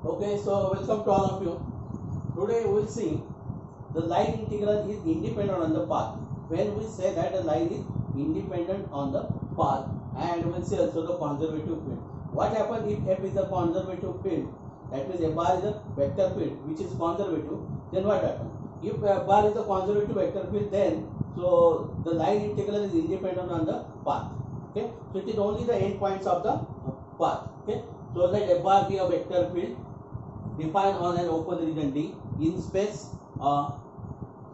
Okay, so welcome to all of you. Today we will see the line integral is independent on the path. When we say that a line is independent on the path, and we will see also the conservative field. What happens if f is a conservative field? That means f bar is a vector field which is conservative. Then what happens? If f bar is a conservative vector field, then so the line integral is independent on the path. Okay, so it is only the endpoints of the path. Okay, so let f bar be a vector field defined on an open region D in space or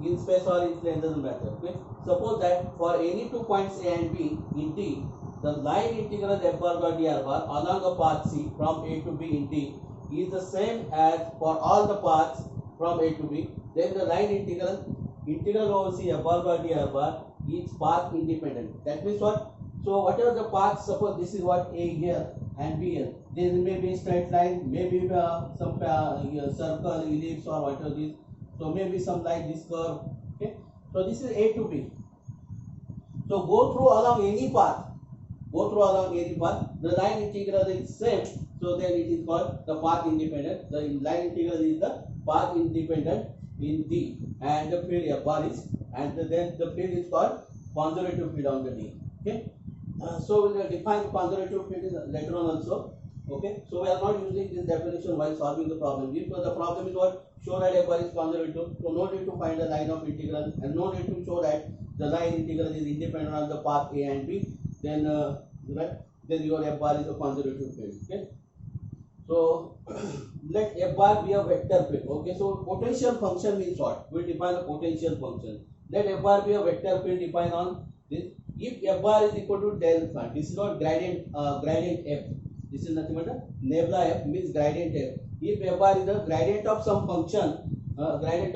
in plane, doesn't matter. Okay, suppose that for any 2 points A and B in D, the line integral f bar by dr bar along a path C from A to B in D is the same as for all the paths from A to B. Then the line integral over C f bar by dr bar is path independent. That means what? So whatever the path, suppose this is what A here and B here. There may be straight line, maybe some circle, ellipse, or whatever this. So maybe some like this curve. Okay. So this is A to B. So go through along any path. Go through along any path. The line integral is same. So then it is called the path independent. The line integral is the path independent in D, and the field f bar is, and then the field is called conservative field on the D. Okay. So we will define conservative field later on also. Okay, so we are not using this definition while solving the problem. If the problem is what, show that f bar is conservative, so no need to find the line of integral, and no need to show that the line integral is independent on the path A and B. Then right, then your f bar is a conservative field. Okay, so let f bar be a vector field. Okay, so potential function means what? We define a potential function. Let f bar be a vector field defined on this. If f bar is equal to del phi, this is not gradient f. This is nothing but a nabla f, means gradient f. If f bar is the gradient of some function, okay,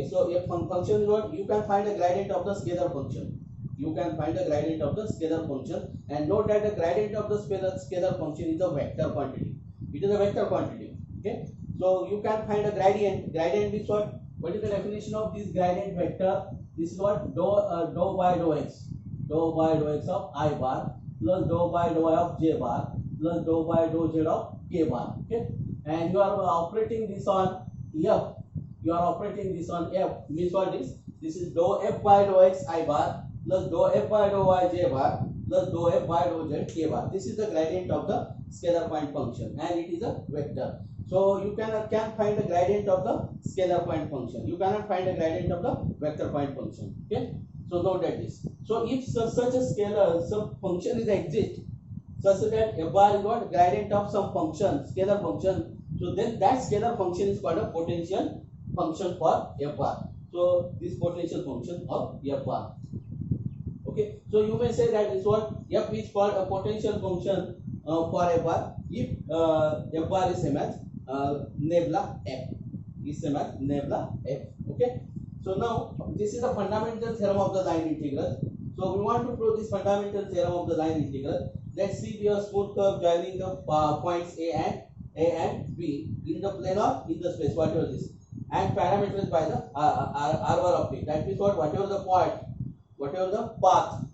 so if function is what, you can find the gradient of the scalar function. You can find the gradient of the scalar function, and note that the gradient of the scalar function is a vector quantity. It is a vector quantity. Okay, so you can find a gradient. Gradient is what? What is the definition of this gradient vector? This is what? Dou by dou x. Dou by dou x of I bar plus dou by dou y of j bar plus dou by dou z of k bar. Okay, and you are operating this on f. You are operating this on f, means what is? This is dou f by dou x I bar plus dou f by dou y j bar plus dou f by dou z k bar. This is the gradient of the scalar point function, and it is a vector. So you can't find the gradient of the scalar point function. You cannot find the gradient of the vector point function. Okay, so note that this. So if such a some function is exist, such that f bar is what, gradient of some function, scalar function, so then that scalar function is called a potential function for f bar. So this potential function of f bar. Okay, so you may say that is what, f is called a potential function for f bar if f bar is same as nabla f, is same as nabla f. Okay, so now this is the fundamental theorem of the line integral. So we want to prove this fundamental theorem of the line integral. Let's see the smooth curve joining the points A and B in the plane or in the space, whatever this, and parameters by the r bar of p. That means what, whatever the point, whatever the path.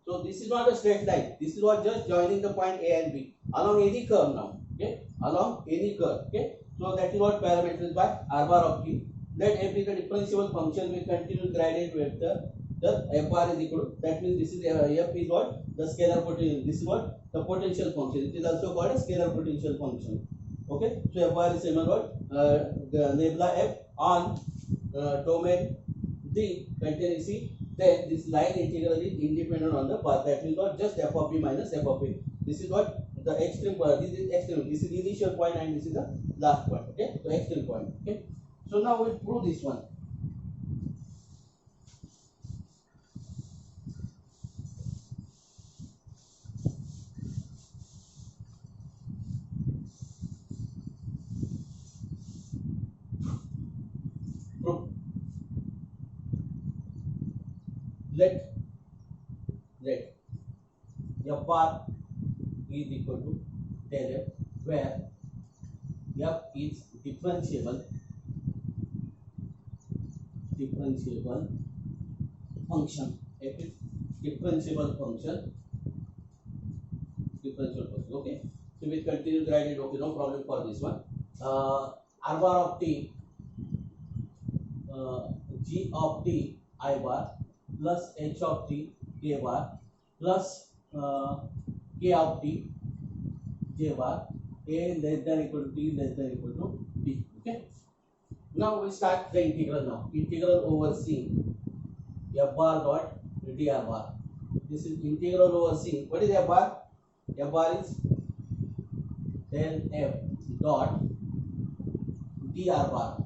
So this is not a straight line. This is what, just joining the point A and B along any curve now. Okay, along any curve. Okay, so that is what parameters by r bar of p. Let f be the differentiable function with continuous gradient vector. The f bar is equal to, that means this is f is what, the scalar potential. This is what, the potential function. It is also called a scalar potential function. Okay, so f bar is same as what, the nabla f on domain D containing C. Then this line integral is independent on the path. That means what, just f of b minus f of a. This is what, the extreme point. This is extreme. This is the initial point, and this is the last point. Okay, so extreme point. Okay, so now we'll prove this one. Prove. Let f bar is equal to del f, where f is differentiable function. F is differentiable function. Okay, So with continuous gradient, okay, no problem for this one. R bar of t, g of t I bar plus h of t k bar plus k of t j bar, a less than equal to t less than equal to b. Okay. Now we start the integral now. Integral over c f bar dot dr bar. This is integral over c. What is f bar? F bar is del f dot dr bar.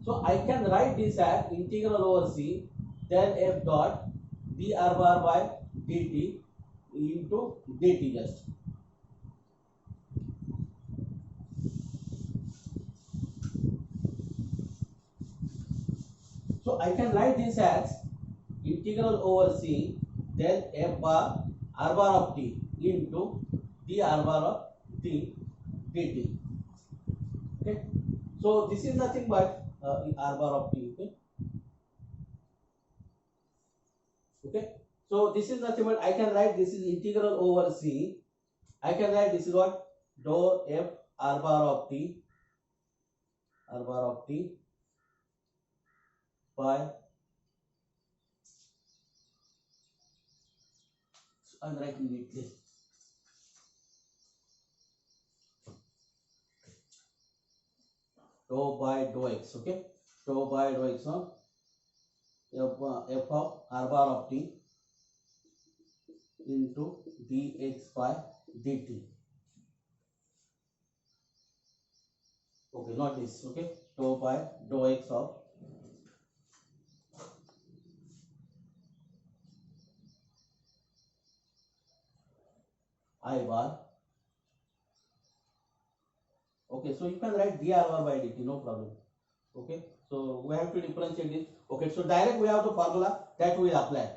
So I can write this as integral over c del f dot dr bar by dt into dt just. So I can write this as integral over c del f bar r bar of t into dr bar of t dt. Okay. So this is nothing but r bar of t. Okay. Okay. So this is nothing but I can write this is integral over c. I can write this is what dou f r bar of t by, I'm writing it this dou by dou x. Okay. Dou by dou x on f of r bar of t into dx by dt. Okay, not this. Okay, dou by dou x of I bar. Okay, so you can write dr bar by dt, no problem. Okay, so we have to differentiate this. Okay, so direct we have the formula that we will apply.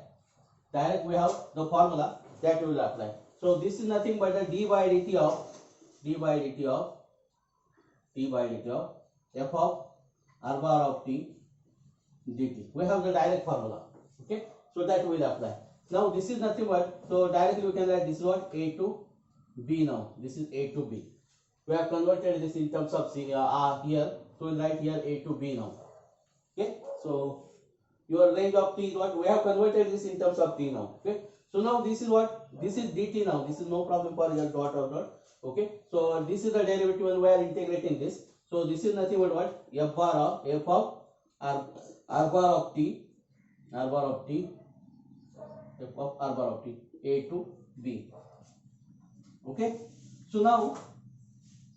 Direct we have the formula that we will apply. So this is nothing but the d by dt of f of r bar of t dt. We have the direct formula. Okay, so that we will apply. Now this is nothing but, so directly we can write this is what a to b. Now this is a to b. We have converted this in terms of c here, so we'll write here a to b now. Okay, so your range of t is what we have converted this in terms of t now. Okay, so now this is what, this is dt now, this is no problem for your dot or dot. Okay, so this is the derivative when we are integrating this. So this is nothing but what f bar of r bar of t f of r bar of t a to b. Okay, so now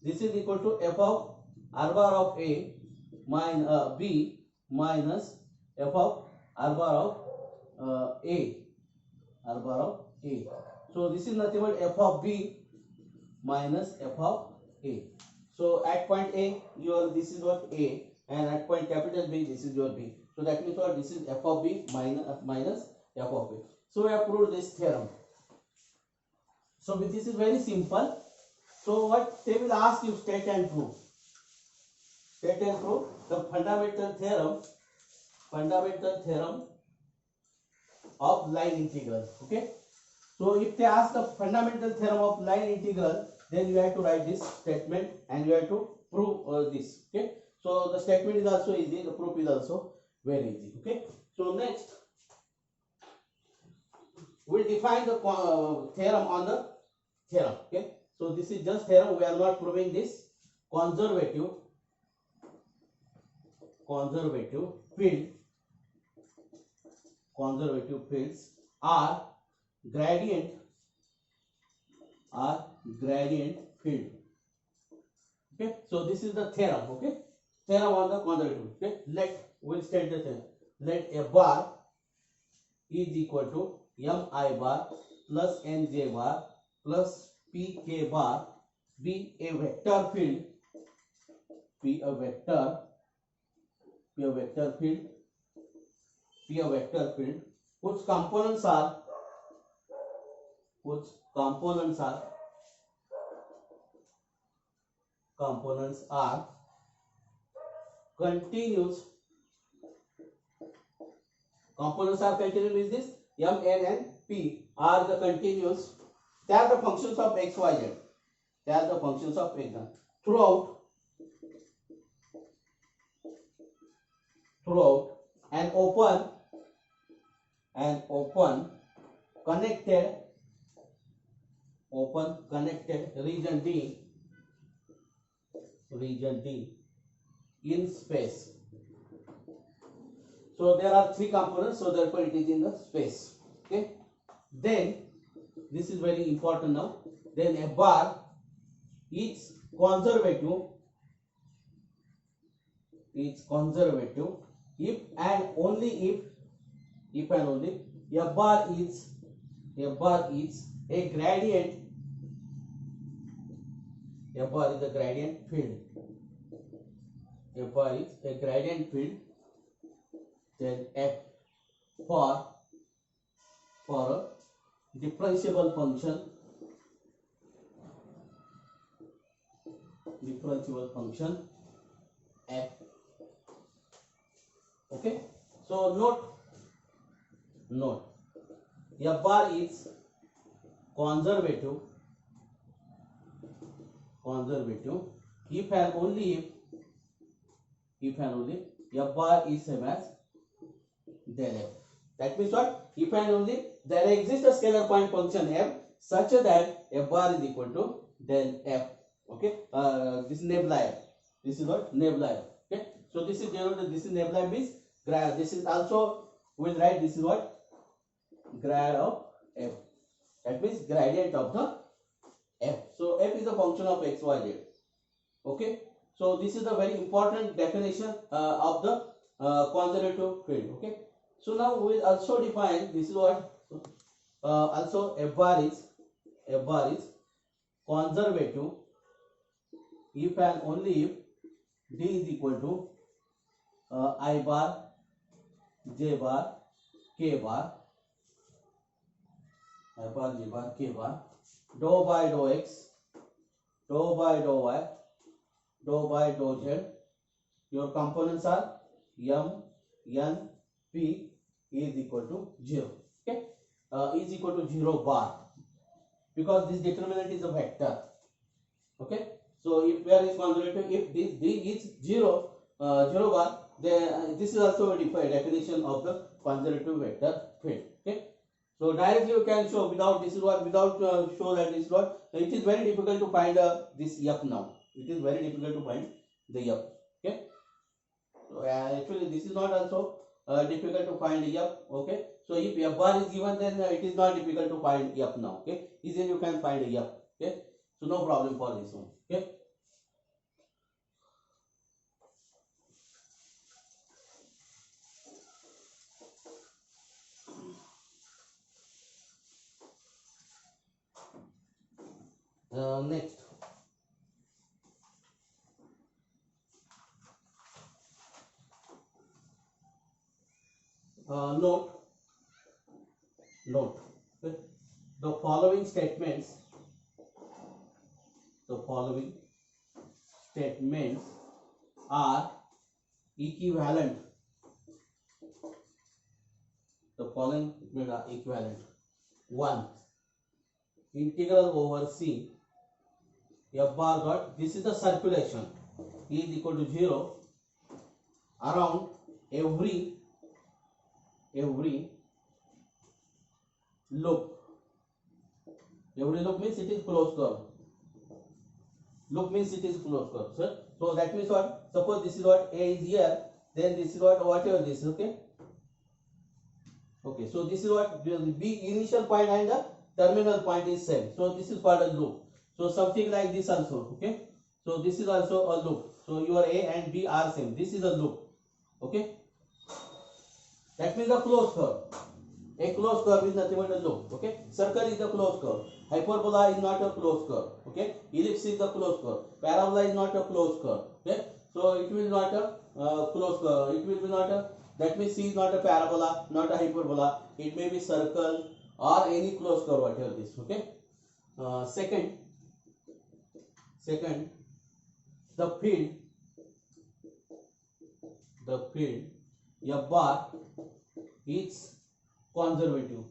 this is equal to f of r bar of a minus b minus f of r bar of a. So this is nothing but f of b minus f of a. So at point a, your this is what a, and at point capital B, this is your b. So that means what, this is f of b minus f of a. So we have proved this theorem. So this is very simple. So what they will ask you, state and prove. State and prove the fundamental theorem of line integral. Okay. So if they ask the fundamental theorem of line integral, then you have to write this statement and you have to prove this. Okay. So the statement is also easy. The proof is also very easy. Okay. So next, we'll define the theorem on the theorem. Okay. So this is just theorem. We are not proving this. Conservative fields are gradient field. Okay, so this is the theorem. Okay, theorem on the conservative. Okay, we'll state the theorem. Let a bar is equal to mi bar plus nj bar plus pk bar be a vector field, whose components are continuous. Components are continuous means this m, n and p are the continuous They are the functions of x, y, z. They are the functions of x. Throughout an open connected region D in space. So there are three components, so therefore it is in the space. Okay. Then this is very important now. Then a bar is conservative if and only if a bar is a gradient field. A bar is a gradient field. Then F for a differentiable function F. Okay. So note F bar is conservative if and only F bar is same as del F. That means what? If and only there exists a scalar point function F such that F bar is equal to del F. Okay. This is nebula F. This is what? Nebula F. Okay. So this is denoted. This is nebula F means grad. This is also we will write. This is what? Grad of F. That means gradient of the F. So F is a function of x, y, z. Okay. So this is a very important definition of the conservative field. Okay. So now we will also define. This is what also F bar is conservative if and only if D is equal to I bar, J bar, K bar, I bar, J bar, K bar, dou by dou x, dou by dou y, dou by dou z. Your components are M, N, P is equal to 0. Okay, is equal to 0 bar because this determinant is a vector. Okay, so if where is conservative, if this D is 0 bar, then this is also a definition of the conservative vector field. Okay, so directly you can show without this is what show that this is what it is very difficult to find this F now. It is very difficult to find the F. Okay, so actually this is not also difficult to find F. Okay, so if F bar is given, then it is not difficult to find F now. Okay, easily you can find F. Okay, so no problem for this one. Okay. Next, note okay. The following statements are equivalent. The following statements are equivalent. 1. Integral over C F bar dot, this is the circulation, E is equal to 0 around every loop. Every loop means it is closed curve. Loop means it is closed curve. So that means what? Suppose this is what A is here, then this is what whatever this. Okay. Okay. So this is what B initial point and the terminal point is same. So this is called a loop. So something like this also. Okay. So this is also a loop. So your A and B are same. This is a loop. Okay. That means a closed curve. A closed curve is nothing but a loop. Okay. Circle is a closed curve. Hyperbola is not a closed curve. Okay. Ellipse is a closed curve. Parabola is not a closed curve. Okay. So it will not a closed curve. It will be not a. That means C is not a parabola, not a hyperbola. It may be circle or any closed curve, whatever this. Okay. Second, the field F bar is conservative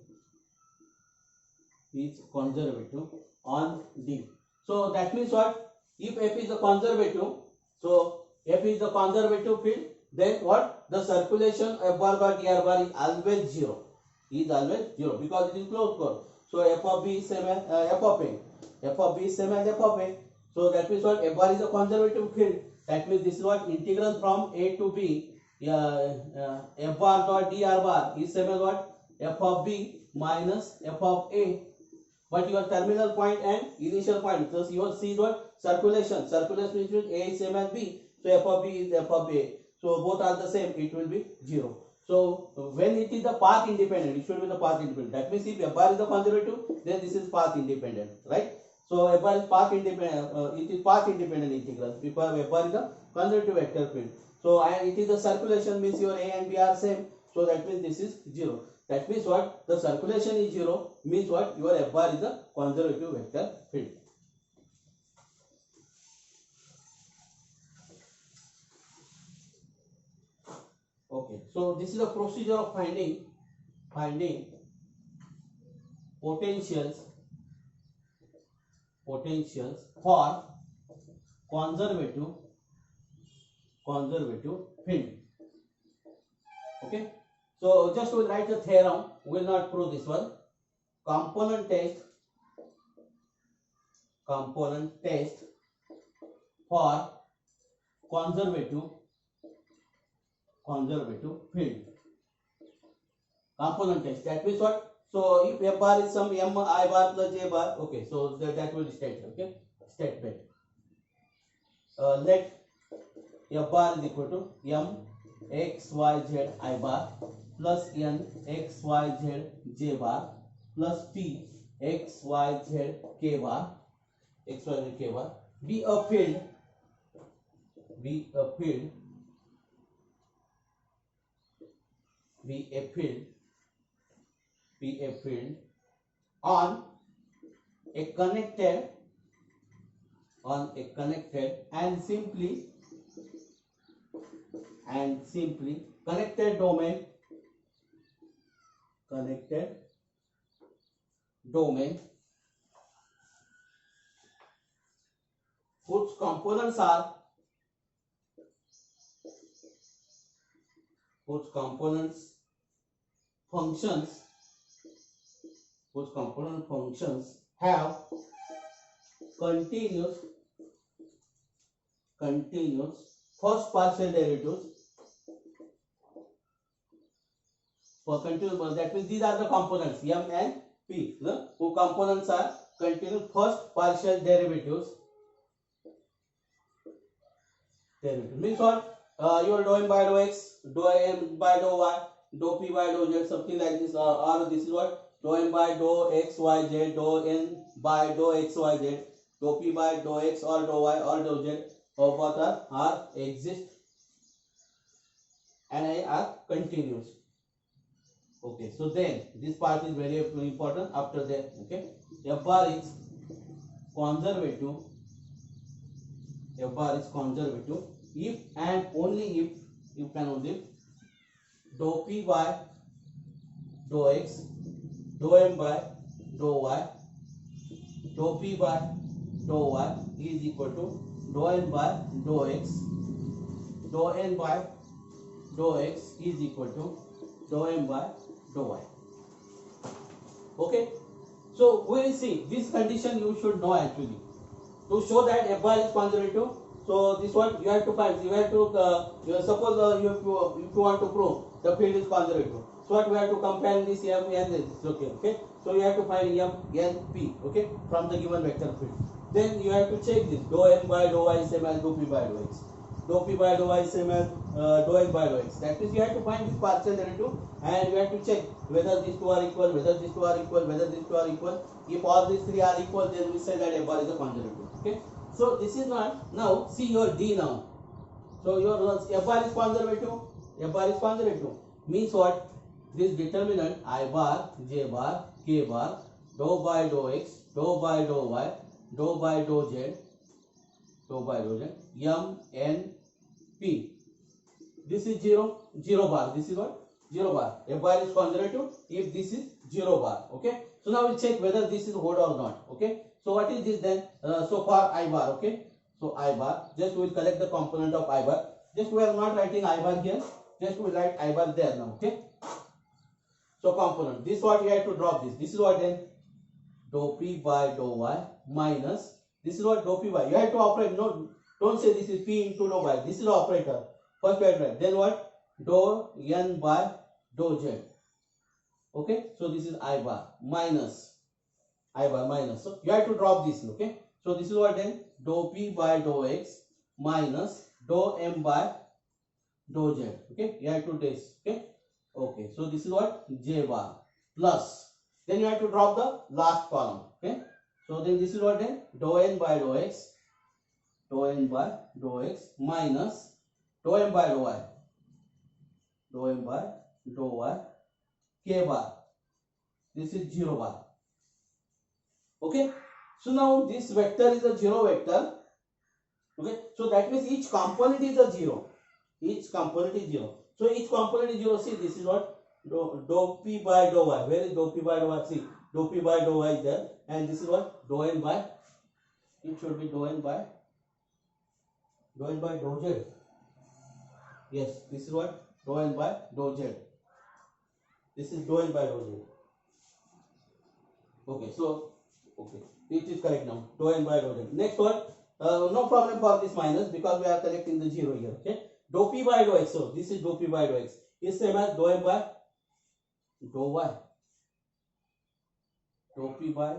is conservative on D. So that means what? If F is a conservative, so F is the conservative field, then what? The circulation F bar by D R bar is always zero. Is always zero because it is closed curve. So F of B is same as F of A. F of B is same as F of A. So that means what? F bar is a conservative field. That means this is what? Integral from A to B. F bar dot D R bar is same as what? F of B minus F of A. But your terminal point and initial point, so your C is what? Circulation. Circulation means A is same as B. So F of B is F of A. So both are the same. It will be 0. So when it is the path independent, it should be the path independent. That means if F bar is the conservative, then this is path independent, right? So F bar is path independent. It is path independent integral because F bar is a conservative vector field. So and it is the circulation means your A and B are same. So that means this is 0. That means what? The circulation is 0 means what? Your F bar is a conservative vector field. Okay, so this is the procedure of finding potentials for conservative field. Okay, so just we'll write the theorem. We will not prove this one. Component test for conservative field. Component test. That means what? So if F bar is some M I bar plus J bar. Okay, so that will state. Okay, statement. Let F bar is equal to M X Y Z I bar plus N X Y Z J bar plus P X Y Z K bar be a field on a connected and simply connected domain whose components are functions have continuous first partial derivatives for continuous. That means these are the components M and P, whose components are continuous first partial derivatives. Means what? Your dou m by dou x, dou m by dou y, dou p by dou z, something like this, or this is what? Dou m by dou x y z, dou n by dou x y z, dou p by dou x or dou y or dou z, of what are exist and are continuous. Okay, so then this part is very important. After that, okay, F bar is conservative if and only if dou p by dou x, dou m by dou y, dou p by dou y is equal to dou m by dou x, dou n by dou x is equal to dou m by dou y. Okay, so we will see this condition. You should know actually to show that F bar is conservative. So this one you have to find. You have to suppose if you want to prove the field is conservative. So what we have to compare this M and this. Okay. So you have to find M N P. Okay, from the given vector field. Then you have to check this. Dou m by dou y is same as dou p by dou x. Dou p by dou y is same as dou x by dou x. That means you have to find this partial derivative and you have to check whether these two are equal, whether these two are equal, whether these two are equal. If all these three are equal, then we say that F bar is a conservative. Okay. So this is not. Now see your D now. So your F bar is conservative. Means what? This determinant I bar, J bar, K bar, dou by dou x, dou by dou y, dou by dou z, M, N, P. This is 0 bar. This is what? 0 bar. F bar is conservative if this is 0 bar. Okay. So now we'll check whether this is odd or not. Okay. So what is this then? So for I bar, okay. So I bar, just we will collect the component of I bar. Just we are not writing I bar here. Just we will write I bar there now. Okay. So component. This what we have to drop this. This is what then? Dou p by dou y minus. This is what dou p by. You have to operate. No, don't say this is p into dou y. This is the operator. First we have to write. Then what? Dou n by dou z. Okay. So this is I bar minus. I bar minus. So you have to drop this. Okay. So this is what then? Dou p by dou x minus dou m by dou z. Okay. You have to this. Okay. Okay. So this is what? J bar plus. Then you have to drop the last column. Okay. So then this is what then? Dou n by dou x. Dou n by dou x minus dou m by dou y. Dou m by dou y. K bar. This is 0 bar. Okay. So now this vector is a 0 vector. Okay. So that means each component is a 0. Each component is 0. So each component is 0. See, this is what? Dou p by dou y. Where is dou p by dou y? See, dou p by dou y is there. And this is what? Dou n by. It should be dou n by dou z. Yes, this is what? Dou n by dou z. This is dou n by dou z. Okay, so okay, it is correct now. Dou n by dou z. Next one, no problem for this minus because we are collecting the 0 here. Okay, dou p by dou x. So this is dou p by dou x. Is same as dou m by dou y. Dou p by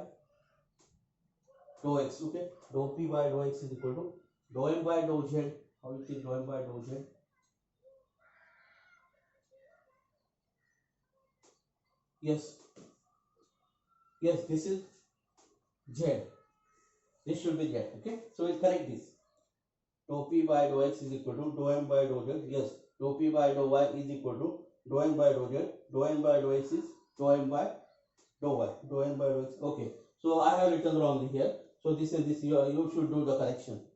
dou x. Okay, dou p by dou x is equal to dou m by dou z. How it is dou m by dou z? Yes. Yes, this is z. This should be z. Okay, so we'll correct this. Dou p by dou x is equal to dou m by dou z. Yes, dou p by dou y is equal to dou n by dou z. Dou n by dou x is dou m by dou y. Dou n by dou x. Okay, so I have written wrongly here. So this is this. You should do the correction.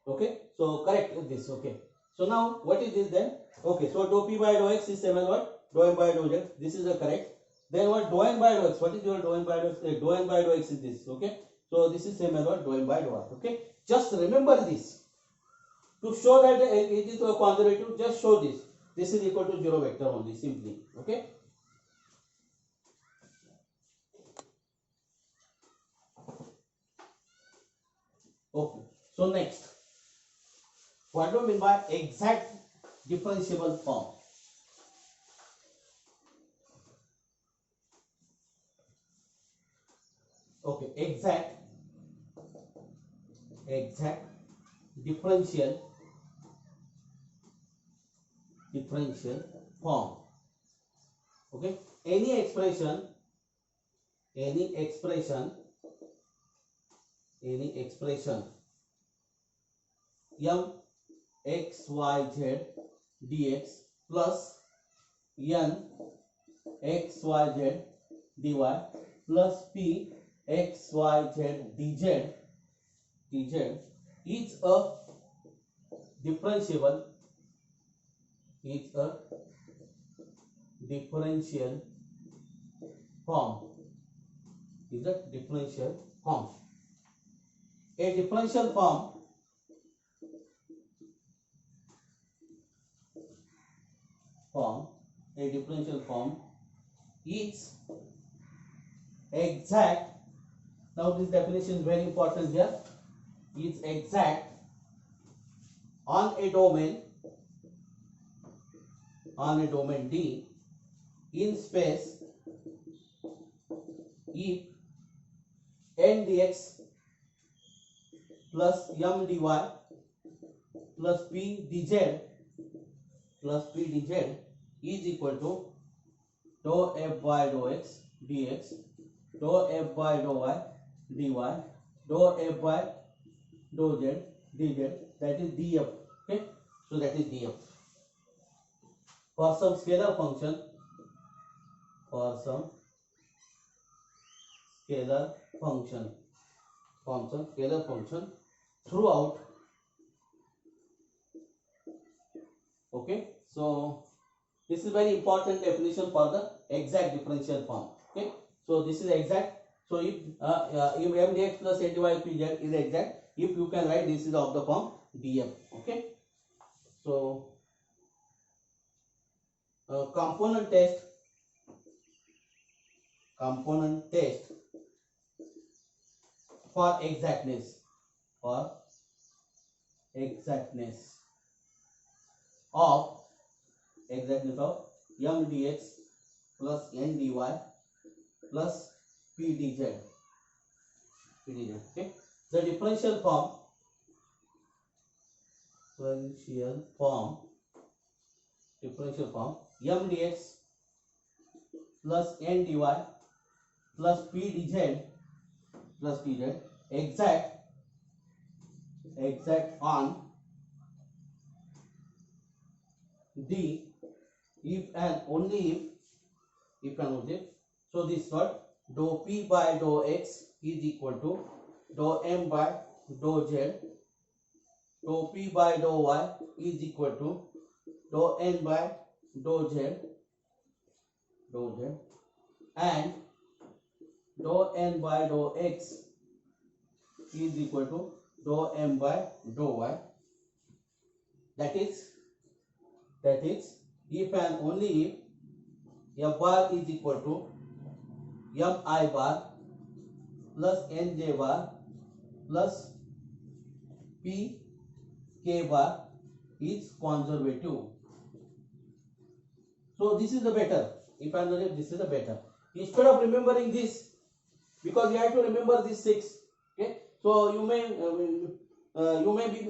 Okay, so correct this. Okay, so now what is this then? Okay, so dou p by dou x is same as what? Dou m by dou z. This is the correct. Then what? Dou n by dou x. What is your dou n by dou x? Dou n by dou x is this. Okay, so this is same as what? Dou n by dou y. Okay, just remember this. To show that it is a conservative, just show this. This is equal to 0 vector only, simply. Okay. Okay. So next, what do you mean by exact differentiable form? Okay, exact differential form. Okay, any expression m x y z dx plus n x y z dy plus p x y z dz is a differential form. Is a differential form. A differential form is exact. Now this definition is very important here. Is exact on a domain D in space if n dx plus m dy plus p dz is equal to dou f by dou x dx, dou f by dou y dy, dou f by dou z dz, that is df. Okay, so that is df. For some scalar function, throughout. Okay, so this is very important definition for the exact differential form. Okay, so this is exact So if m dx plus n dy pz is exact, if you can write this is of the form df. Okay. So component test for exactness of m dx plus n dy plus p dz. Okay. The differential form m dx plus n dy plus p dz exact on d if and only if so this what dou p by dou x is equal to dou m by dou z, dou p by dou y is equal to dou n by dou z and dou n by dou x is equal to dou m by dou y. That is if and only if f bar is equal to m I bar plus n j bar plus p k bar is conservative. So this is the better. If and only if this is the better. Instead of remembering this, because you have to remember these 6. Okay. So you may be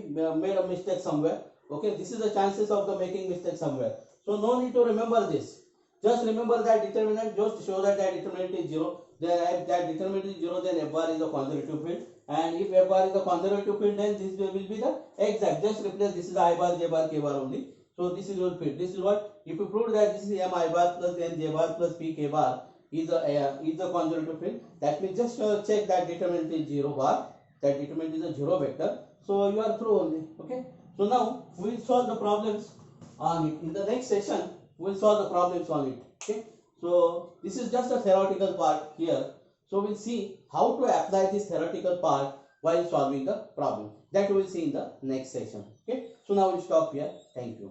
made a mistake somewhere. Okay, this is the chances of the making mistake somewhere. So no need to remember this. Just remember that determinant. Just show that determinant is 0. Then if that determinant is 0, then f bar is a conservative field. And if f bar is a conservative field, then this will be the exact. Just replace this is I bar, j bar, k bar only. So this is your field. This is what if you prove that this is m I bar plus n j bar plus p k bar is a conservative field. That means just check that determinant is 0 bar. That determinant is a 0 vector. So you are through only. Okay. So now we will solve the problems on it. In the next session, we will solve the problems on it. Okay. So this is just a theoretical part here. So we'll see how to apply this theoretical part while solving the problem. That we will see in the next session. Okay. So now we'll stop here. Thank you.